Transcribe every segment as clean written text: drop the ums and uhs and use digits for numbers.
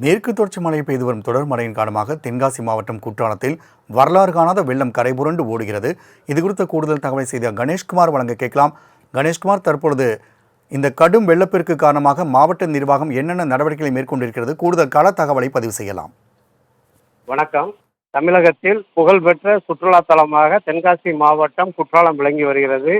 மேற்கு தொடர்ச்சி மழை பெய்து வரும் தொடர் மழையின் காரணமாக தென்காசி மாவட்டம் குற்றாலத்தில் வரலாறு காணாத வெள்ளம் கரைபுரண்டு ஓடுகிறது. இது குறித்த கூடுதல் தகவலை செய்த கணேஷ்குமார் வழங்க கேட்கலாம். கணேஷ்குமார், தற்பொழுது இந்த கடும் வெள்ளப்பெருக்கு காரணமாக மாவட்ட நிர்வாகம் என்னென்ன நடவடிக்கைகளை மேற்கொண்டிருக்கிறது? கூடுதல் கள தகவலை பதிவு செய்யலாம். வணக்கம். தமிழகத்தில் புகழ்பெற்ற சுற்றுலா தலமாக தென்காசி மாவட்டம் குற்றாலம் விளங்கி வருகிறது.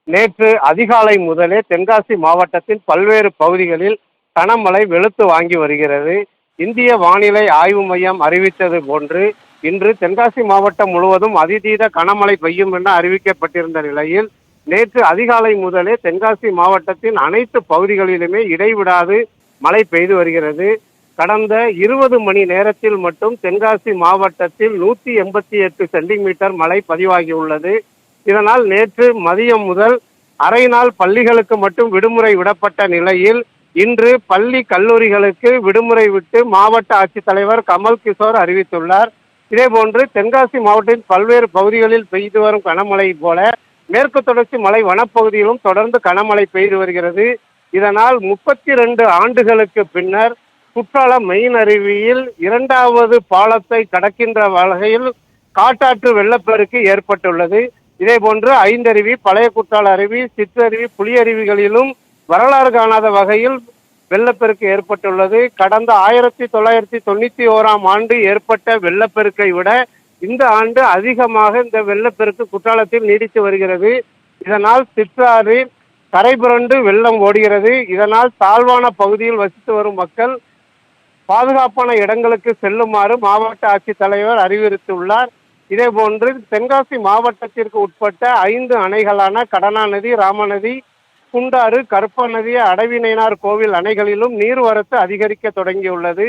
நேற்று அதிகாலை முதலே தென்காசி மாவட்டத்தின் பல்வேறு பகுதிகளில் கனமழை வெளுத்து வாங்கி வருகிறது. இந்திய வானிலை ஆய்வு மையம் அறிவித்தது போன்று இன்று தென்காசி மாவட்டம் முழுவதும் அதிதீத கனமழை பெய்யும் என அறிவிக்கப்பட்டிருந்த நிலையில் நேற்று அதிகாலை முதலே தென்காசி மாவட்டத்தின் அனைத்து பகுதிகளிலுமே இடைவிடாது மழை பெய்து வருகிறது. கடந்த 20 மணி நேரத்தில் மட்டும் தென்காசி மாவட்டத்தில் 188 சென்டிமீட்டர் மழை பதிவாகியுள்ளது. இதனால் நேற்று மதியம் முதல் அரை நாள் பள்ளிகளுக்கு மட்டும் விடுமுறை விடப்பட்ட நிலையில் இன்று பள்ளி கல்லூரிகளுக்கு விடுமுறை விட்டு மாவட்ட ஆட்சித்தலைவர் கமல் கிஷோர் அறிவித்துள்ளார். இதேபோன்று தென்காசி மாவட்டத்தின் பல்வேறு பகுதிகளில் பெய்து வரும் கனமழை போல மேற்கு தொடர்ச்சி மலை வனப்பகுதியிலும் தொடர்ந்து கனமழை பெய்து வருகிறது. இதனால் 32 ஆண்டுகளுக்கு பின்னர் குற்றாலம் மெயின் அருவியில் 2வது பாலத்தை கடக்கின்ற வகையில் காட்டாற்று வெள்ளப்பெருக்கு ஏற்பட்டுள்ளது. இதேபோன்று ஐந்தருவி, பழைய குற்றால அருவி, சிற்றருவி, புலியருவிகளிலும் வரலாறு காணாத வகையில் வெள்ளப்பெருக்கு ஏற்பட்டுள்ளது. கடந்த 1991ஆம் ஆண்டு ஏற்பட்ட வெள்ளப்பெருக்கை விட இந்த ஆண்டு அதிகமாக இந்த வெள்ளப்பெருக்கு குற்றாலத்தில் நீடித்து வருகிறது. இதனால் சிற்றாறு கரைபுரண்டு வெள்ளம் ஓடுகிறது. இதனால் தாழ்வான பகுதியில் வசித்து வரும் மக்கள் பாதுகாப்பான இடங்களுக்கு செல்லுமாறு மாவட்ட ஆட்சித்தலைவர் அறிவுறுத்தியுள்ளார். இதேபோன்று தென்காசி மாவட்டத்திற்கு உட்பட்ட 5 அணைகளான கடனாநதி, ராமநதி, குண்டாறு, கருப்பநதி, அடவிநயினார் கோவில் அணைகளிலும் நீர்வரத்து அதிகரிக்க தொடங்கியுள்ளது.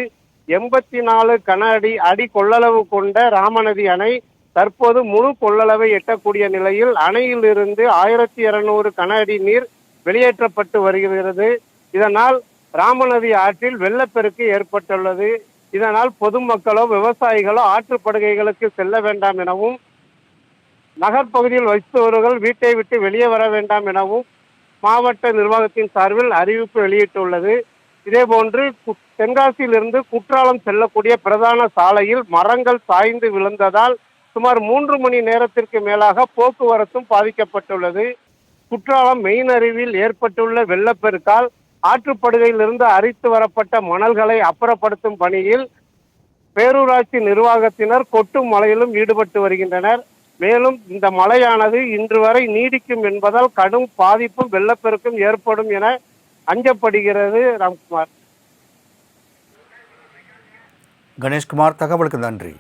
84 கன அடி கொள்ளளவு கொண்ட ராமநதி அணை தற்போது முழு கொள்ளளவை எட்டக்கூடிய நிலையில் அணையிலிருந்து 1200 கன அடி நீர் வெளியேற்றப்பட்டு வருகிறது. இதனால் ராமநதி ஆற்றில் வெள்ளப்பெருக்கு ஏற்பட்டுள்ளது. இதனால் பொதுமக்களோ விவசாயிகளோ ஆற்றுப்படுகைகளுக்கு செல்ல வேண்டாம் எனவும் நகர்ப்பகுதியில் வசித்தவர்கள் வீட்டை விட்டு வெளியே வர வேண்டாம் எனவும் மாவட்ட நிர்வாகத்தின் சார்பில் அறிவிப்பு வெளியிட்டுள்ளது. இதேபோன்று தென்காசியிலிருந்து குற்றாலம் செல்லக்கூடிய பிரதான சாலையில் மரங்கள் சாய்ந்து விழுந்ததால் சுமார் 3 மணி நேரத்திற்கு மேலாக போக்குவரத்தும் பாதிக்கப்பட்டுள்ளது. குற்றாலம் மெயின் அருவியில் ஏற்பட்டுள்ள வெள்ளப்பெருக்கால் ஆற்றுப்படுகையிலிருந்து அரித்து வரப்பட்ட மணல்களை அப்புறப்படுத்தும் பணியில் பேரூராட்சி நிர்வாகத்தினர் கொட்டும் மழையிலும் ஈடுபட்டு வருகின்றனர். மேலும் இந்த மழையானது இன்று வரை நீடிக்கும் என்பதால் கடும் பாதிப்பும் வெள்ளப்பெருக்கும் ஏற்படும் என அஞ்சப்படுகிறது. ராம்குமார். கணேஷ்குமார், தகவலுக்கு நன்றி.